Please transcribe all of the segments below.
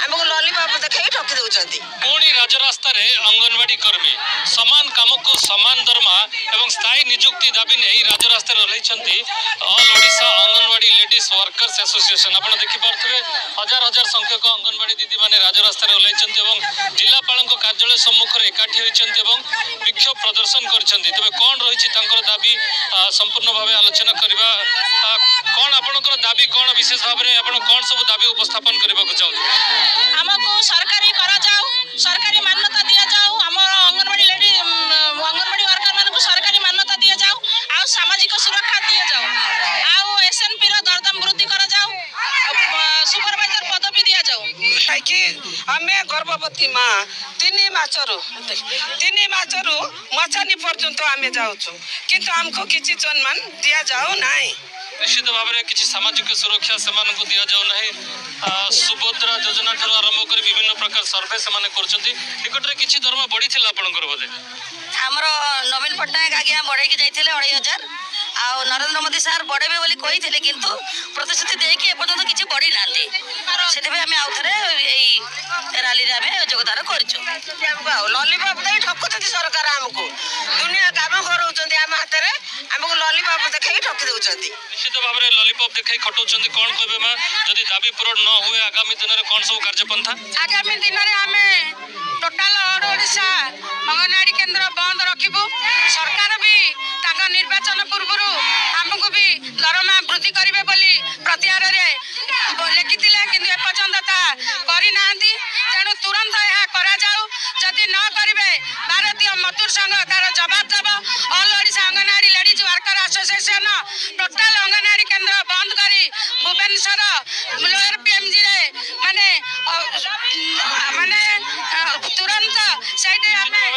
आमको लॉलीपॉप देखै ठकी दउचंती। पुणी राजरास्ता रे अंगनवाड़ी कर्मी समान काम को समान दरमा एवं स्थायी नियुक्ति दाबी नहीं राजरास्ता रही all Odisha anganwadi ladies workers association आप देखिपे हजार हजार संख्यक अंगनवाड़ी दीदी मैंने राजरास्ता ओह्लैंट जिलापाल कार्यालय सम्मुख में एकाठी होती विक्षोभ प्रदर्शन कर कौन रही दाबी संपूर्ण भाव आलोचना करवा कौन आपंकर दाबी कौन विशेष भाव में कौन सब दाबी उपस्थापन करने को चाहते हमको सरकारी करा जाऊ सरकारी मान्यता दिया जाऊ हम अंगनवाड़ी लेडी अंगनवाड़ी वर्कर मानक सरकारी मान्यता दिया जाऊ आ सामाजिक सुरक्षा दिया जाऊ आ एसएनपी रो दरदाम वृद्धि करा जाऊ सुपरवाइजर पदवी दिया जाऊ कि हमें गर्भवती माँ तीन मासरू मचानी पर्यंत आम जाऊँ किंतु हमको किसी सम्मान दिया जाऊ ना निश्चित भाव में किसी सामाजिक सुरक्षा से दि जाऊना सुभद्रा योजना ठार आरंभ कर विभिन्न प्रकार सर्वे से निकट में किसी दरमा बढ़ी आपंकर बोधे आमर नवीन पट्टनायक आज्ञा बढ़े जाते 2500 आ नरेंद्र मोदी सार बढ़ेबे बोली कही किंतु प्रतिश्रुति देकी एपर्यंत किसी बढ़ी ना से आम आउ थे रैली जोगदान कर लॉलीपॉप दे ठकुच सरकार आमको दुनिया काम कर हाथ में आमको लॉलीपॉप देखा ठकी दौरान निश्चित भाव में लॉलीपॉप देखा खटाऊँ कौन कहे माँ जदि दाबी पूरण न हुए आगामी दिन में कौन सब कार्यपंथा आगामी दिन में आम टोटाल ऑल ओडिशा अंगनवाड़ी केंद्र बंद रखिबु सरकार भी ताका निर्वाचन पूर्व आमको भी दरमा वृद्धि करेंगे बोली प्रतिहार लिखिले कि एपर्यंत करना तेणु तुरंत यह करा जाऊ जदि न करेंगे भारतीय मजदूर संघ तार जवाब they've all Odisha anganwadi ladies worker association total anganwadi केंद्र बंद करी भुवनेश्वर लोअर पीएमजी माने माने तुरंत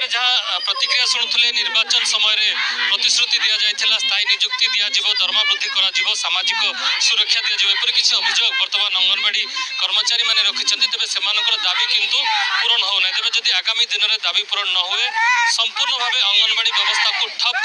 जहाँ प्रतिक्रिया शुणुले निर्वाचन समय प्रतिश्रुति दि जाइए स्थायी नियुक्ति दिज्व दरमा वृद्धि कर सामाजिक सुरक्षा दिपर किसी अभियोग बर्तमान अंगनवाड़ी कर्मचारी मैंने रखिंट तेज से दाबी किंतु पूरण होना तेज जदि आगामी दिन में दाबी पूरण न हुए संपूर्ण भाव अंगनवाड़ी व्यवस्था को ठप